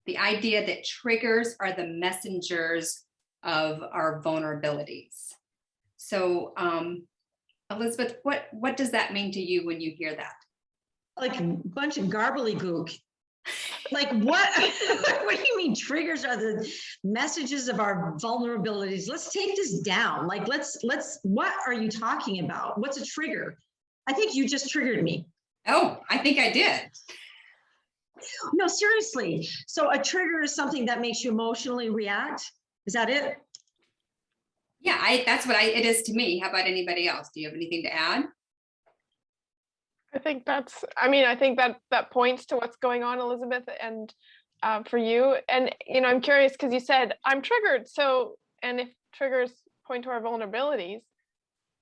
the idea that triggers are the messengers of our vulnerabilities. So, Elizabeth, what does that mean to you when you hear that? Like a bunch of gook. Like what? What do you mean triggers are the messages of our vulnerabilities? Let's take this down. Like let's what are you talking about? What's a trigger? I think you just triggered me. Oh, I think I did. No, seriously. So a trigger is something that makes you emotionally react. Is that it? Yeah, that's what it is to me. How about anybody else? Do you have anything to add? I think that points to what's going on, Elizabeth, and for you. And, I'm curious because you said, I'm triggered. So, and if triggers point to our vulnerabilities,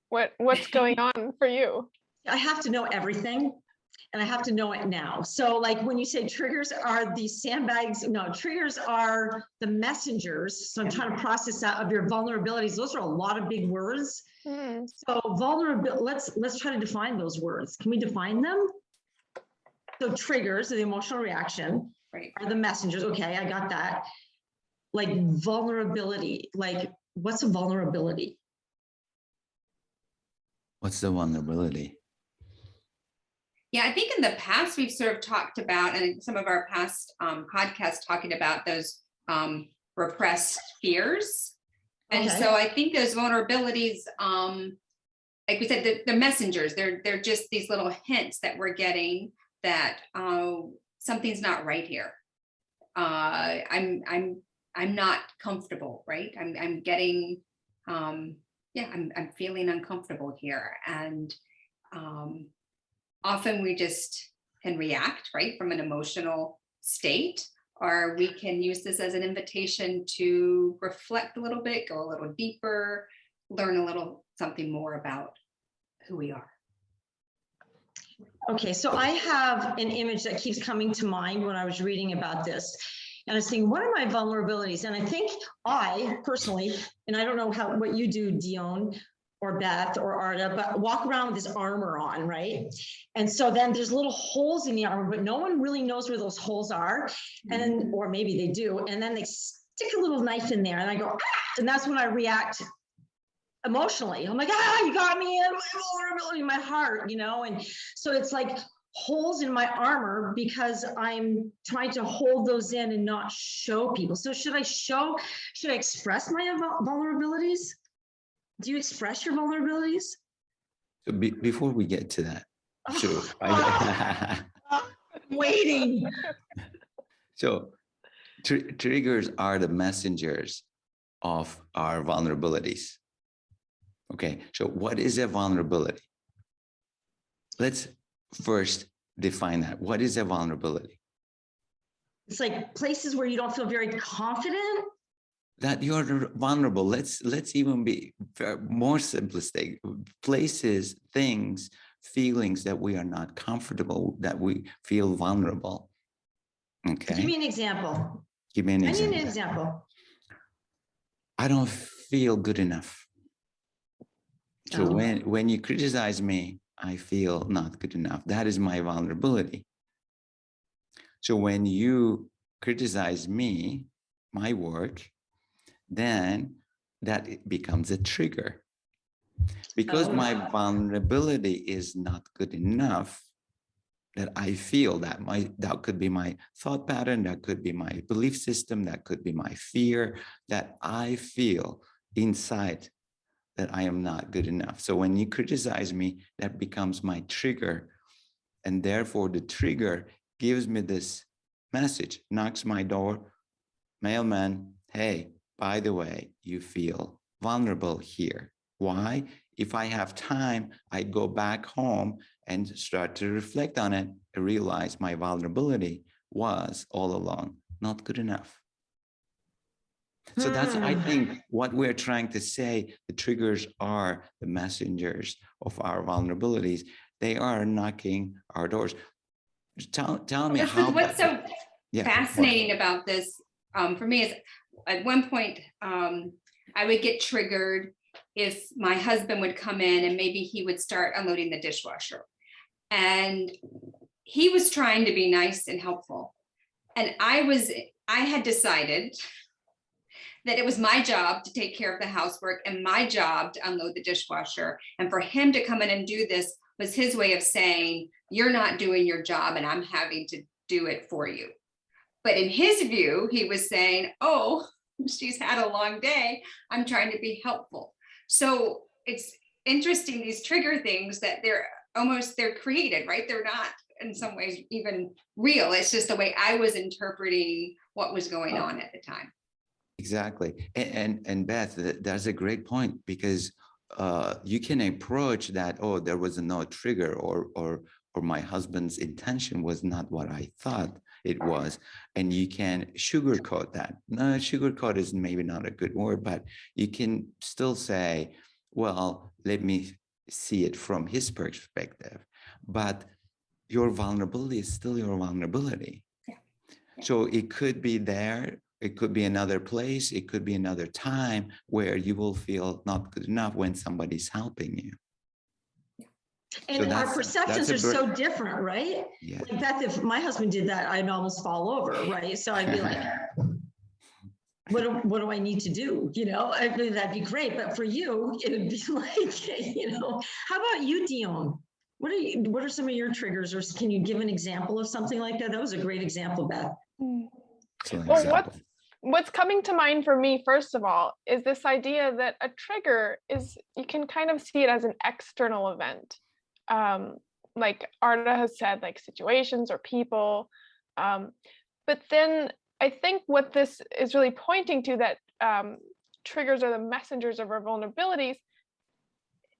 what's going on for you? I have to know everything. And I have to know it now. So like when you say triggers are these sandbags, no, triggers are the messengers. So I'm trying to process that of your vulnerabilities. Those are a lot of big words. So vulnerability, let's try to define those words. Can we define them? So triggers, the emotional reaction, right, are the messengers. Okay, I got that. Like vulnerability, like what's a vulnerability? What's the vulnerability? Yeah, I think in the past we've sort of talked about, and in some of our past podcasts talking about those repressed fears. And so I think those vulnerabilities, like we said, the messengers, they're just these little hints that we're getting that something's not right here. I'm not comfortable, right? I'm getting, I'm feeling uncomfortable here. And often we just can react, right, from an emotional state, or we can use this as an invitation to reflect a little bit, go a little deeper, learn a little something more about who we are. Okay, so I have an image that keeps coming to mind when I was reading about this. And I was thinking, what are my vulnerabilities? And I think I personally, and I don't know what you do, Dion, or Beth or Arda, but walk around with this armor on, right? And so then there's little holes in the armor, but no one really knows where those holes are. And then, or maybe they do, and then they stick a little knife in there and I go, and that's when I react emotionally. I'm like, you got me in my vulnerability, in my heart, and so it's like holes in my armor because I'm trying to hold those in and not show people. So should I express my vulnerabilities? Do you express your vulnerabilities? So before we get to that, sure. Waiting. So triggers are the messengers of our vulnerabilities. Okay, so what is a vulnerability? Let's first define that. What is a vulnerability? It's like places where you don't feel very confident. That you're vulnerable. Let's even be more simplistic. Places, things, feelings that we are not comfortable, that we feel vulnerable. Okay. Give me an example. Give me an example. I need an example. I don't feel good enough. So when you criticize me, I feel not good enough. That is my vulnerability. So when you criticize me, my work, then that becomes a trigger. Because my vulnerability is not good enough, that I feel that could be my thought pattern, that could be my belief system, that could be my fear, that I feel inside that I am not good enough. So when you criticize me, that becomes my trigger. And therefore the trigger gives me this message, knocks my door, mailman, hey, by the way, you feel vulnerable here. Why? If I have time, I go back home and start to reflect on it and realize my vulnerability was all along not good enough. So that's, I think, what we're trying to say. The triggers are the messengers of our vulnerabilities. They are knocking our doors. Tell me how. What's so fascinating about this for me is at one point I would get triggered if my husband would come in and maybe he would start unloading the dishwasher. And he was trying to be nice and helpful. And I I had decided that it was my job to take care of the housework and my job to unload the dishwasher. And for him to come in and do this was his way of saying, you're not doing your job and I'm having to do it for you. But in his view, he was saying, oh, she's had a long day. I'm trying to be helpful. So it's interesting, these trigger things that they're created, right? They're not in some ways even real. It's just the way I was interpreting what was going on at the time. Exactly. And Beth, that's a great point, because you can approach that, oh, there was no trigger, or my husband's intention was not what I thought it was. And you can sugarcoat that. No, sugarcoat is maybe not a good word, but you can still say, well, let me see it from his perspective. But your vulnerability is still your vulnerability. Yeah. So it could be there. It could be another place. It could be another time where you will feel not good enough when somebody's helping you. And So our perceptions are so different, right? Yeah. Like Beth, if my husband did that, I'd almost fall over, right? So I'd be like, what do I need to do? You know, I mean, that'd be great. But for you, it would be like, you know, how about you, Dion? What are some of your triggers, or can you give an example of something like that? That was a great example, Beth. Well, what's coming to mind for me, first of all, is this idea that a trigger is, you can kind of see it as an external event. Like Arda has said, like situations or people. But then I think what this is really pointing to, that triggers are the messengers of our vulnerabilities,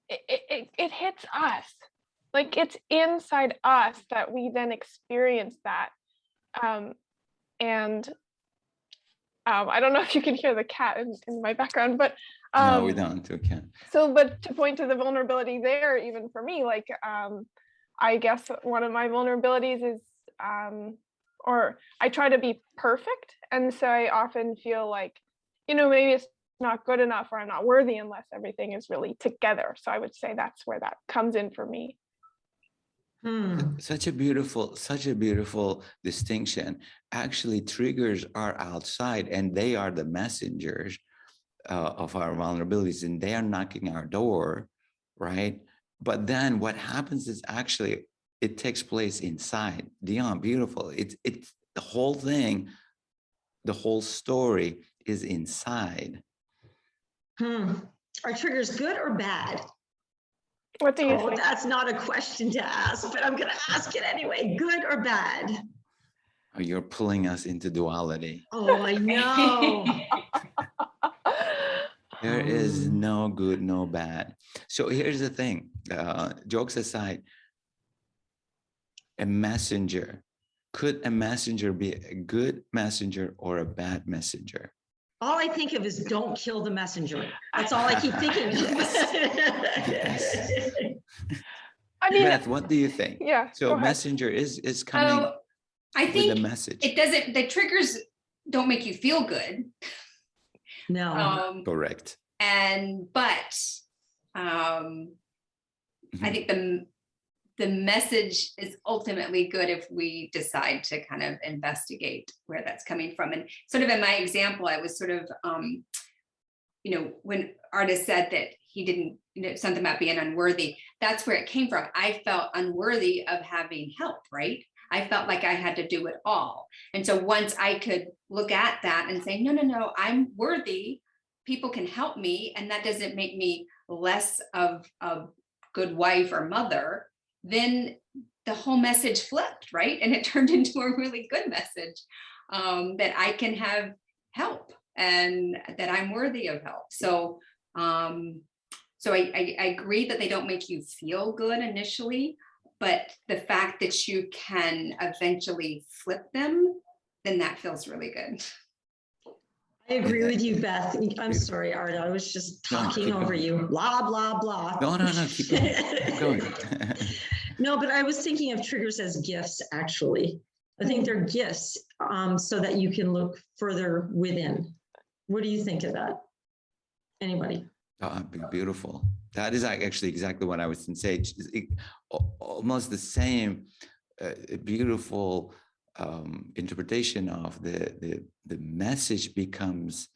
it hits us. Like it's inside us that we then experience that. And I don't know if you can hear the cat in my background, but no, we don't. We can't. So, but to point to the vulnerability there, even for me, like I guess one of my vulnerabilities is, or I try to be perfect, and so I often feel like, you know, maybe it's not good enough, or I'm not worthy unless everything is really together. So I would say that's where that comes in for me. Such a beautiful distinction. Actually, triggers are outside and they are the messengers of our vulnerabilities, and they are knocking our door, right? But then what happens is actually it takes place inside. Dion, beautiful. It's the whole thing, the whole story is inside. Are triggers good or bad? What do you think? That's not a question to ask, but I'm going to ask it anyway. Good or bad? Oh, you're pulling us into duality. Oh, I know. There is no good, no bad. So here's the thing, jokes aside, a messenger, could a messenger be a good messenger or a bad messenger? All I think of is don't kill the messenger. That's all I keep thinking of. Yes. I mean, Beth, what do you think? Yeah. So messenger is coming I think with a message. It doesn't, the triggers don't make you feel good. No. Correct. But I think the message is ultimately good if we decide to kind of investigate where that's coming from. And sort of in my example, I was sort of, you know, when Arda said that he didn't, you know, something about being unworthy, that's where it came from. I felt unworthy of having help, right? I felt like I had to do it all. And so once I could look at that and say, no, I'm worthy, people can help me, and that doesn't make me less of a good wife or mother, then the whole message flipped, right? And it turned into a really good message, that I can have help and that I'm worthy of help. So, so I agree that they don't make you feel good initially, but the fact that you can eventually flip them, then that feels really good. I agree with you, Beth. I'm sorry, Arda. I was just talking over you. Blah, blah, blah. No, keep going. Keep going. No, but I was thinking of triggers as gifts, actually. I think they're gifts so that you can look further within. What do you think of that? Anybody? Oh, beautiful. That is actually exactly what I was going to say. Almost the same beautiful interpretation of the message becomes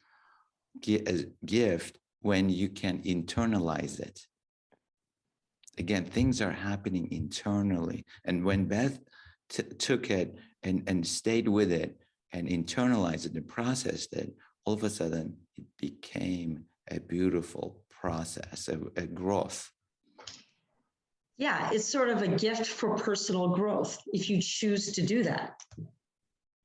a gift when you can internalize it. Again, things are happening internally. And when Beth took it and stayed with it and internalized it and processed it, all of a sudden it became a beautiful process, a growth. Yeah, it's sort of a gift for personal growth if you choose to do that.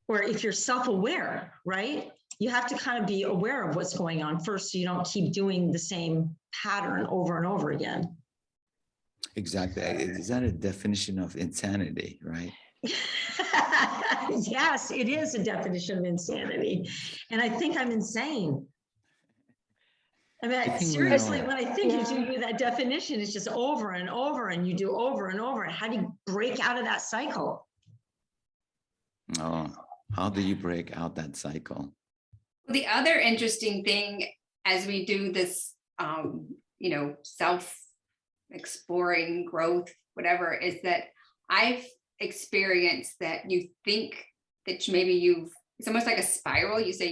Or if you're self-aware, right? You have to kind of be aware of what's going on first so you don't keep doing the same pattern over and over again. Exactly. Is that a definition of insanity, right? Yes, it is a definition of insanity. And I think I'm insane. I mean, seriously, when I think you do that definition, it's just over and over, and you do over and over. How do you break out of that cycle? Oh, how do you break out that cycle? The other interesting thing as we do this, self-exploring growth, whatever, is that I've experienced that you think that it's almost like a spiral. You say,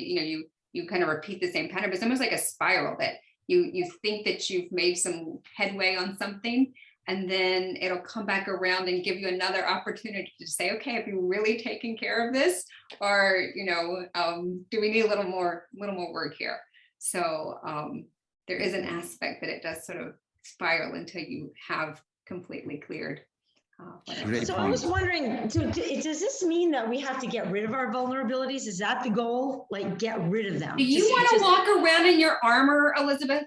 you kind of repeat the same pattern, but it's almost like a spiral that you think that you've made some headway on something, and then it'll come back around and give you another opportunity to say, okay, have you really taken care of this? Or, do we need a little more work here? So there is an aspect that it does sort of spiral until you have completely cleared. So I was wondering, does this mean that we have to get rid of our vulnerabilities? Is that the goal? Like, get rid of them? Do you want to walk around in your armor, Elizabeth?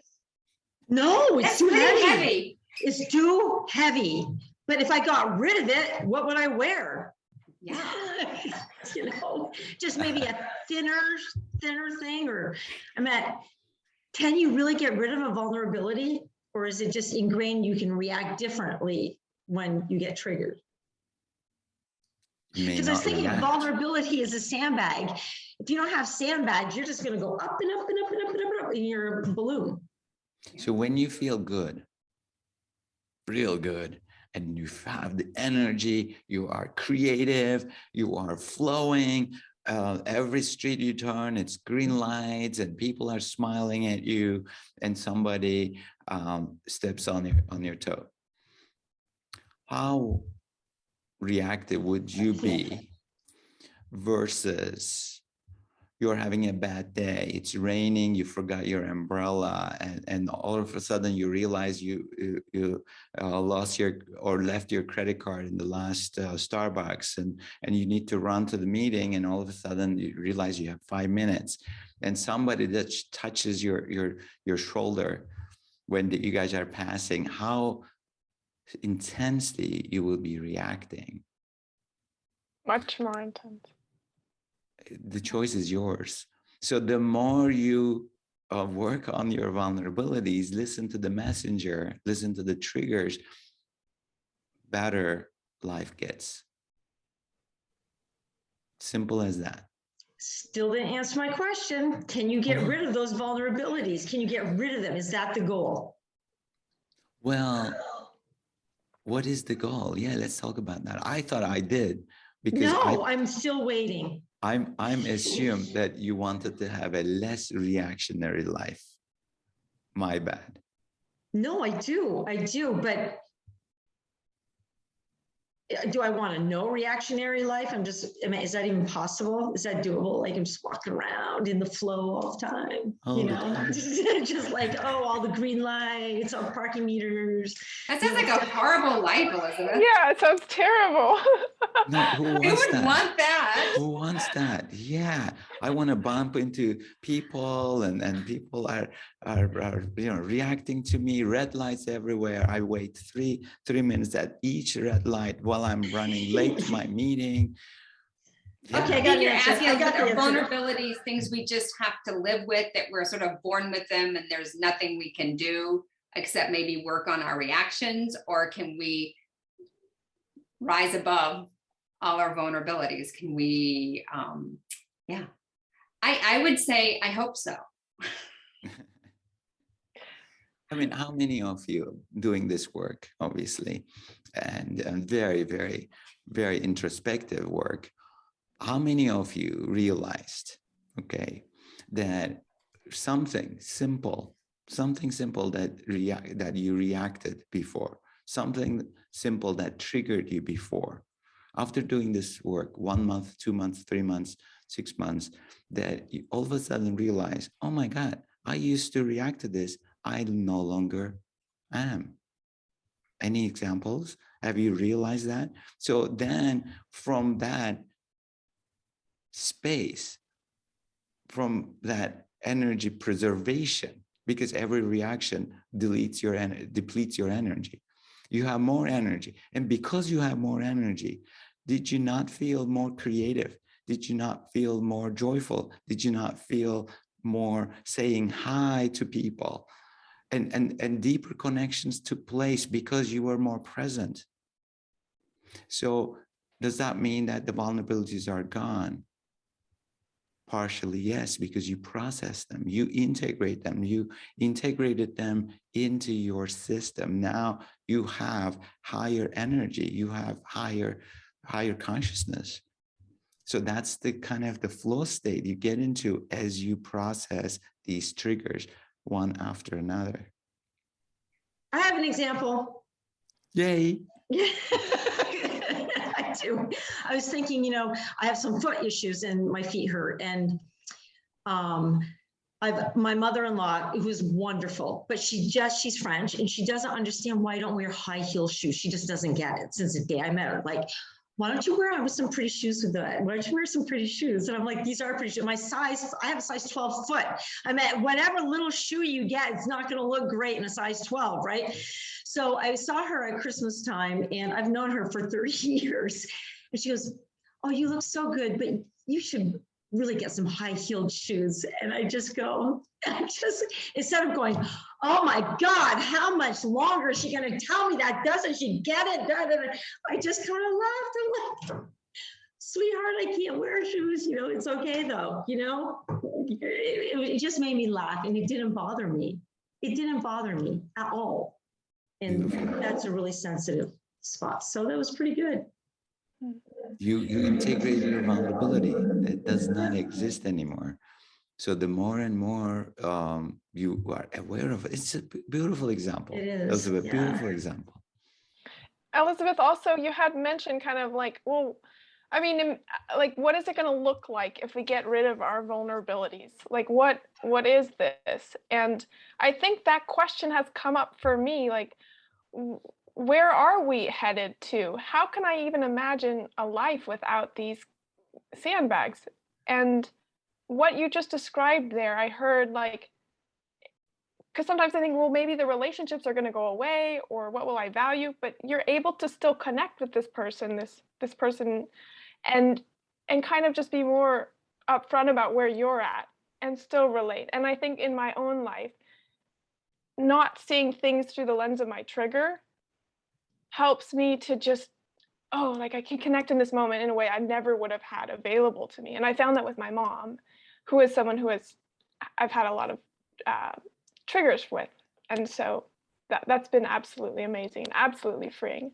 No, it's too heavy. It's too heavy. But if I got rid of it, what would I wear? Yeah. Just maybe a thinner thing, or can you really get rid of a vulnerability? Or is it just ingrained you can react differently when you get triggered? Because I was thinking vulnerability is a sandbag. If you don't have sandbags, you're just going to go up and up and up and up and up and up in your balloon. So when you feel good, real good, and you have the energy, you are creative, you are flowing, every street you turn, it's green lights and people are smiling at you, and somebody steps on your toe. How reactive would you be versus you're having a bad day, it's raining, you forgot your umbrella, and all of a sudden you realize you lost or left your credit card in the last Starbucks, and you need to run to the meeting, and all of a sudden you realize you have 5 minutes, and somebody that touches your shoulder when you guys are passing, how intensely you will be reacting. Much more intense. The choice is yours. So the more you work on your vulnerabilities, listen to the messenger, listen to the triggers, better life gets. Simple as that. Still didn't answer my question. Can you get rid of those vulnerabilities? Can you get rid of them? Is that the goal? Well, what is the goal? Yeah, let's talk about that. I thought I did, because no, I'm still waiting. I'm assumed that you wanted to have a less reactionary life. My bad. No, I do, but do I want a no reactionary life? Is that even possible? Is that doable? Like, I'm just walking around in the flow all the time, just like, all the green lights, all parking meters. That sounds like a horrible life, Elizabeth. Yeah, it sounds terrible. No, who want that? Who wants that? Yeah, I want to bump into people, and people are reacting to me. Red lights everywhere. I wait three minutes at each red light while I'm running late to my meeting. Yeah. Okay, I think you're asking about our vulnerabilities, things we just have to live with, that we're sort of born with them, and there's nothing we can do except maybe work on our reactions, or can we rise above all our vulnerabilities? Can we, I would say, I hope so. I mean, how many of you doing this work, obviously, and very, very, very introspective work, How many of you realized, okay, that something simple that you reacted before, something simple that triggered you before, after doing this work 1 month, 2 months, 3 months, 6 months, that you all of a sudden realize, oh my God, I used to react to this, I no longer am. Any examples? Have you realized that? So then from that space, from that energy preservation, because every reaction depletes your energy. You have more energy. And because you have more energy, did you not feel more creative? Did you not feel more joyful? Did you not feel more saying hi to people? And deeper connections took place because you were more present. So does that mean that the vulnerabilities are gone? Partially, yes, because you process them, you integrate them, you integrated them into your system. Now you have higher energy, you have higher consciousness. So that's the kind of the flow state you get into as you process these triggers one after another. I have an example. Yay. I do. I was thinking, I have some foot issues and my feet hurt. And my mother-in-law, who's wonderful, but she's French and she doesn't understand why I don't wear high heel shoes. She just doesn't get it since the day I met her. Like, why don't you wear some pretty shoes with that? Why don't you wear some pretty shoes? And I'm like, these are pretty shoes. My size, I have a size 12 foot. I mean, whatever little shoe you get, it's not going to look great in a size 12, right? So I saw her at Christmas time and I've known her for 30 years. And she goes, oh, you look so good, but you should really get some high-heeled shoes. And I just go, instead of going, oh my God, how much longer is she going to tell me that? Doesn't she get it? I just kind of laughed and laughed. Sweetheart, I can't wear shoes. It's okay though. It just made me laugh and it didn't bother me. It didn't bother me at all. And that's a really sensitive spot. So that was pretty good. You integrated your vulnerability that does not exist anymore. So the more and more you are aware of it, it's a beautiful example. It is. Elizabeth, yeah. Beautiful example. Elizabeth, also you had mentioned kind of like, well, I mean, like, what is it going to look like if we get rid of our vulnerabilities? Like, what is this? And I think that question has come up for me, like, where are we headed to? How can I even imagine a life without these sandbags? And what you just described there, I heard like, because sometimes I think, well, maybe the relationships are going to go away, or what will I value? But you're able to still connect with this person, this person, and kind of just be more upfront about where you're at and still relate. And I think in my own life, not seeing things through the lens of my trigger helps me to just, like I can connect in this moment in a way I never would have had available to me. And I found that with my mom, who is someone who I've had a lot of triggers with. And so that's been absolutely amazing, absolutely freeing.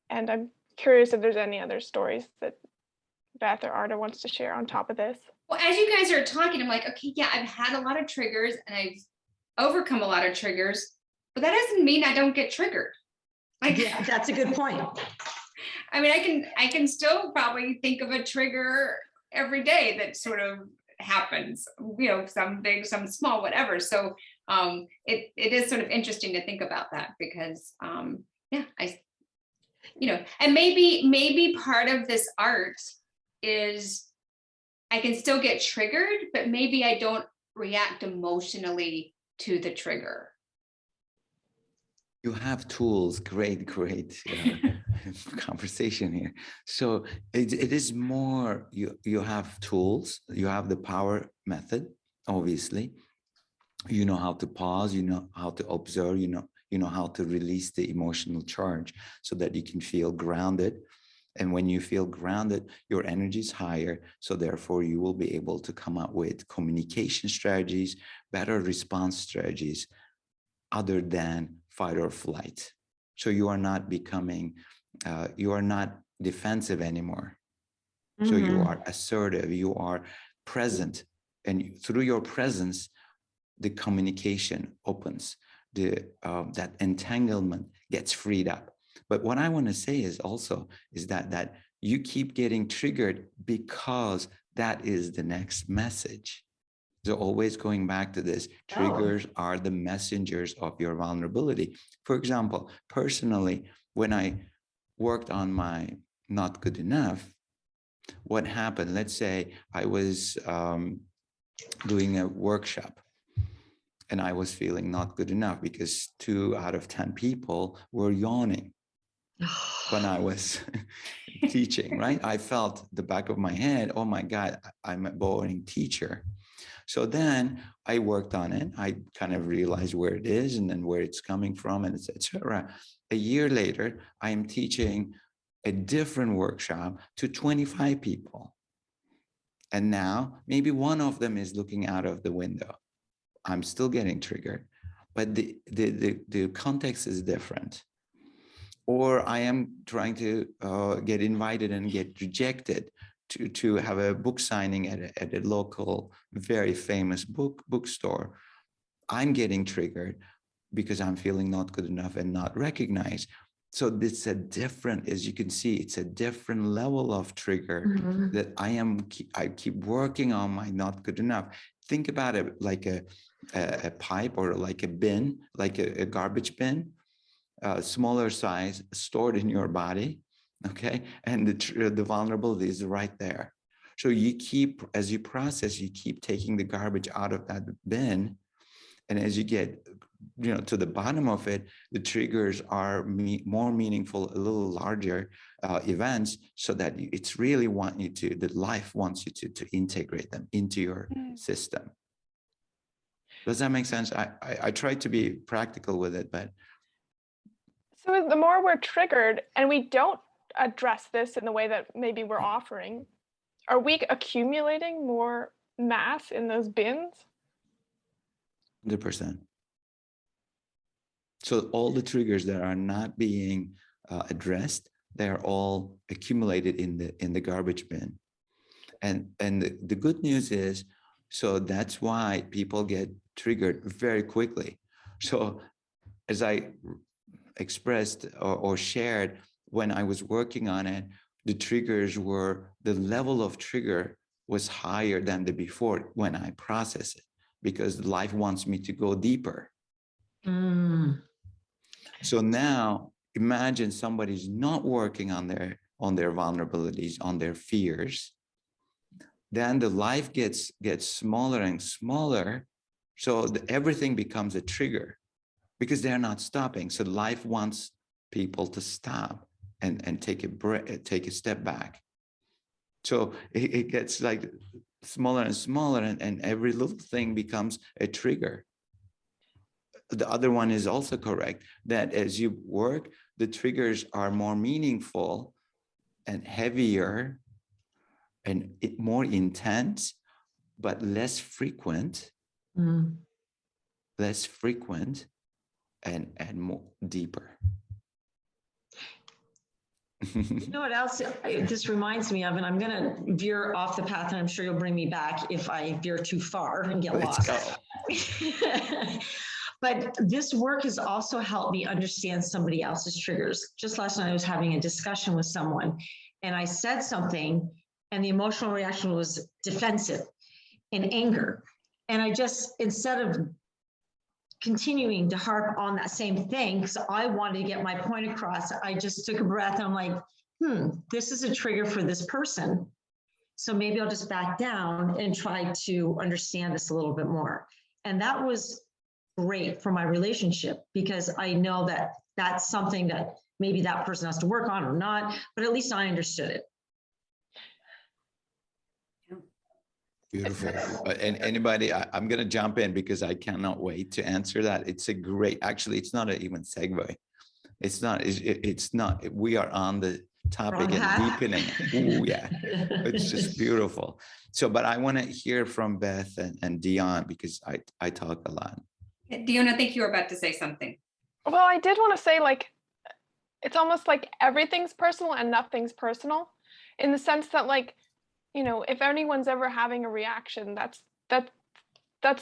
And I'm curious if there's any other stories that Beth or Arda wants to share on top of this. Well, as you guys are talking, I'm like, okay, yeah, I've had a lot of triggers and I've overcome a lot of triggers, but that doesn't mean I don't get triggered. Like, yeah, that's a good point. I mean, I can still probably think of a trigger every day that sort of happens, some big, some small, whatever. So it is sort of interesting to think about that because and maybe part of this art is I can still get triggered, but maybe I don't react emotionally to the trigger. You have tools, great conversation here. So it is more, you have tools, you have the power method, obviously. You know how to pause, you know how to observe, you know how to release the emotional charge so that you can feel grounded. And when you feel grounded, your energy is higher. So therefore you will be able to come up with communication strategies, better response strategies, other than fight or flight. So you are not becoming, you are not defensive anymore. So you Mhm. are assertive, you are present, and through your presence, the communication opens, that entanglement gets freed up. But what I want to say is that you keep getting triggered because that is the next message. So always going back to this, triggers are the messengers of your vulnerability. For example, personally, when I worked on my not good enough, what happened? Let's say I was doing a workshop and I was feeling not good enough because 2 out of 10 people were yawning when I was teaching, right? I felt the back of my head, oh my God, I'm a boring teacher. So then I worked on it. I kind of realized where it is and then where it's coming from, and etc. A year later, I am teaching a different workshop to 25 people. And now maybe one of them is looking out of the window. I'm still getting triggered, but the context is different. Or I am trying to get invited and get rejected to have a book signing at a local, very famous bookstore. I'm getting triggered because I'm feeling not good enough and not recognized. So it's a different, as you can see, it's a different level of trigger that I keep working on my not good enough. Think about it like a pipe or like a bin, like a garbage bin, smaller size, stored in your body, okay? And the vulnerability is right there. So you keep, as you process, you keep taking the garbage out of that bin. And as you get, to the bottom of it, the triggers are more meaningful, a little larger events, so that it's really that life wants you to integrate them into your system. Does that make sense? I try to be practical with it, but. So the more we're triggered and we don't address this in the way that maybe we're offering, are we accumulating more mass in those bins? 100%. So all the triggers that are not being addressed, they're all accumulated in the garbage bin. And the good news is, so that's why people get triggered very quickly. So as I expressed or shared, when I was working on it, the triggers were, the level of trigger was higher than the before when I process it, because life wants me to go deeper. So now imagine somebody's not working on their vulnerabilities, on their fears. Then the life gets smaller and smaller. So everything becomes a trigger because they're not stopping. So life wants people to stop and take a breath, take a step back. So it gets like smaller and smaller, and every little thing becomes a trigger. The other one is also correct, that as you work, the triggers are more meaningful and heavier and more intense, but less frequent, and more deeper. You know what else this reminds me of, and I'm going to veer off the path, and I'm sure you'll bring me back if I veer too far and get lost. But this work has also helped me understand somebody else's triggers. Just last night, I was having a discussion with someone, and I said something, and the emotional reaction was defensive and anger. And I just, instead of continuing to harp on that same thing, because I wanted to get my point across, I just took a breath and I'm like, this is a trigger for this person. So maybe I'll just back down and try to understand this a little bit more. And that was great for my relationship, because I know that that's something that maybe that person has to work on or not, but at least I understood it. Beautiful. And anybody, I'm going to jump in because I cannot wait to answer that. It's a great, actually, it's not even segue. It's not, we are on the topic and deepening. Ooh, yeah, it's just beautiful. So, but I want to hear from Beth and Dion, because I talk a lot. Dion, I think you were about to say something. Well, I did want to say, like, it's almost like everything's personal and nothing's personal, in the sense that, like, you know, if anyone's ever having a reaction, that's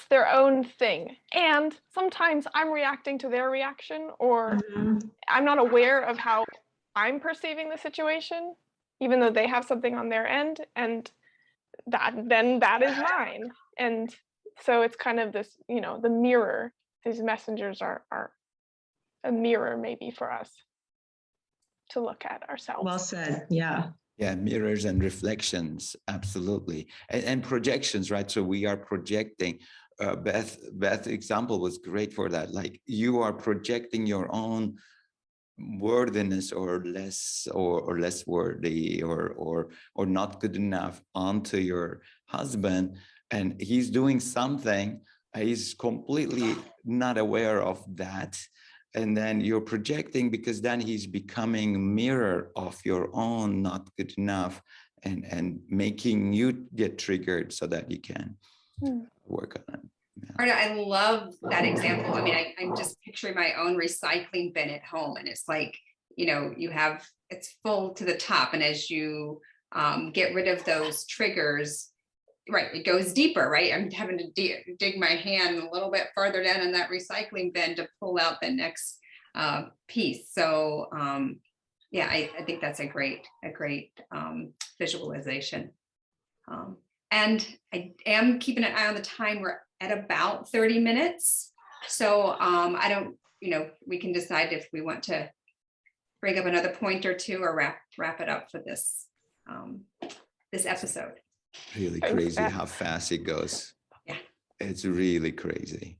their own thing. And sometimes I'm reacting to their reaction, or I'm not aware of how I'm perceiving the situation, even though they have something on their end, and that is mine. And so it's kind of this, you know, the mirror. These messengers are a mirror maybe for us to look at ourselves. Well said. Yeah. Yeah, mirrors and reflections, absolutely, and projections, right? So we are projecting. Beth's example was great for that. Like you are projecting your own worthiness or less worthy or not good enough onto your husband, and he's doing something. He's completely not aware of that. And then you're projecting, because then he's becoming a mirror of your own not good enough, and making you get triggered so that you can work on it. Arna, I love that example. I mean, I'm just picturing my own recycling bin at home, and it's like, you know, it's full to the top. And as you get rid of those triggers, right, it goes deeper, right? I'm having to dig my hand a little bit further down in that recycling bin to pull out the next piece. So yeah, I think that's a great visualization. And I am keeping an eye on the time. We're at about 30 minutes. So I don't, you know, we can decide if we want to bring up another point or two, or wrap it up for this this episode. Really crazy how fast it goes. Yeah, it's really crazy.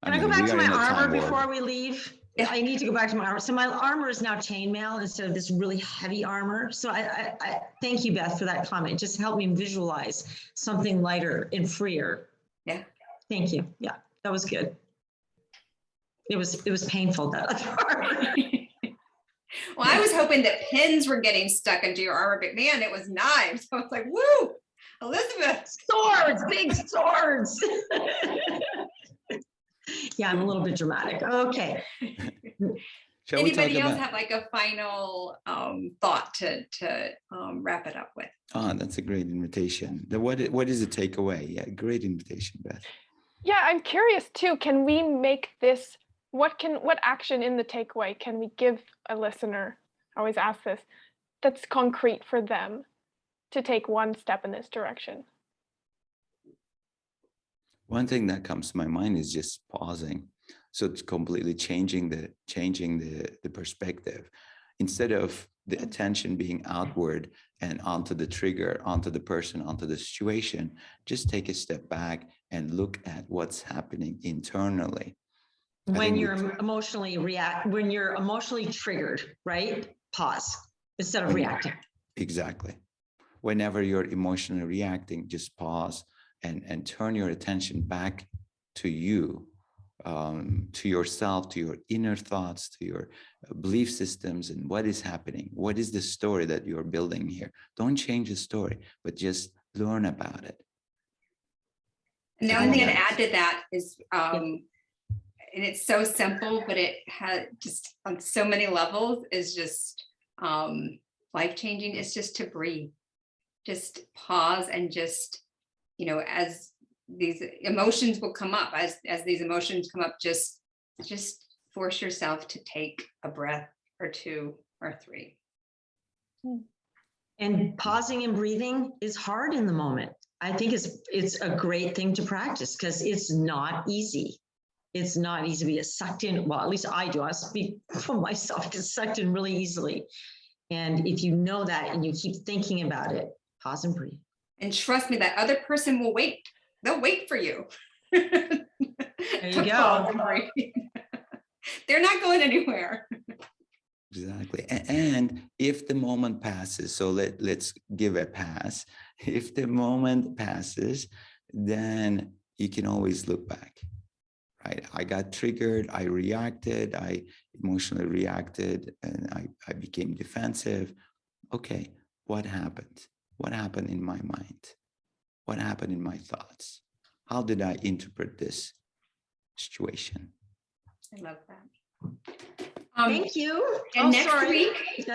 Can I go back to my armor before we leave? Yeah, I need to go back to my armor. So my armor is now chainmail instead of this really heavy armor. So I thank you, Beth, for that comment. Just help me visualize something lighter and freer. Yeah. Thank you. Yeah, that was good. It was painful, that other part. Well, I was hoping that pins were getting stuck into your armor, but man, it was knives. So I was like, woo, Elizabeth. Swords, big swords. Yeah, I'm a little bit dramatic. Okay. Anybody else have like a final thought to wrap it up with? Oh, that's a great invitation. What is the takeaway? Yeah, great invitation, Beth. Yeah, I'm curious too. Can we make this? What action in the takeaway can we give a listener? I always ask this. That's concrete for them to take one step in this direction. One thing that comes to my mind is just pausing. So it's completely changing the perspective. Instead of the attention being outward and onto the trigger, onto the person, onto the situation, just take a step back and look at what's happening internally. When you're emotionally triggered, right? Pause instead of reacting. Exactly. Whenever you're emotionally reacting, just pause and turn your attention back to you, to yourself, to your inner thoughts, to your belief systems, and what is happening. What is the story that you're building here? Don't change the story, but just learn about it. And the only thing I'd add to that is, and it's so simple, but it has just on so many levels, is just life-changing. It's just to breathe, just pause, and just, you know, as these emotions will come up, as these emotions come up, just force yourself to take a breath or two or three. And pausing and breathing is hard in the moment. I think it's a great thing to practice, because it's not easy. It's not easy to be sucked in. Well, at least I do. I speak for myself. I get sucked in really easily. And if you know that and you keep thinking about it, pause and breathe. And trust me, that other person will wait. They'll wait for you. There you go. They're not going anywhere. Exactly. And if the moment passes, so let's give a pass. If the moment passes, then you can always look back, right? I got triggered, I reacted, I emotionally reacted, and I became defensive. Okay, what happened? What happened in my mind? What happened in my thoughts? How did I interpret this situation? I love that. Thank you. And next week,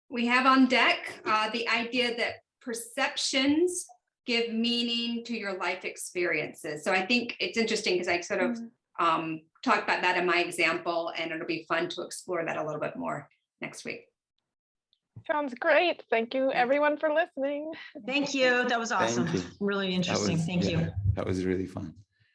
we have on deck the idea that perceptions give meaning to your life experiences. So I think it's interesting because I sort of talk about that in my example, and it'll be fun to explore that a little bit more next week. Sounds great. Thank you, everyone, for listening. Thank you. That was awesome. you. Really interesting. Thank you. That was really fun.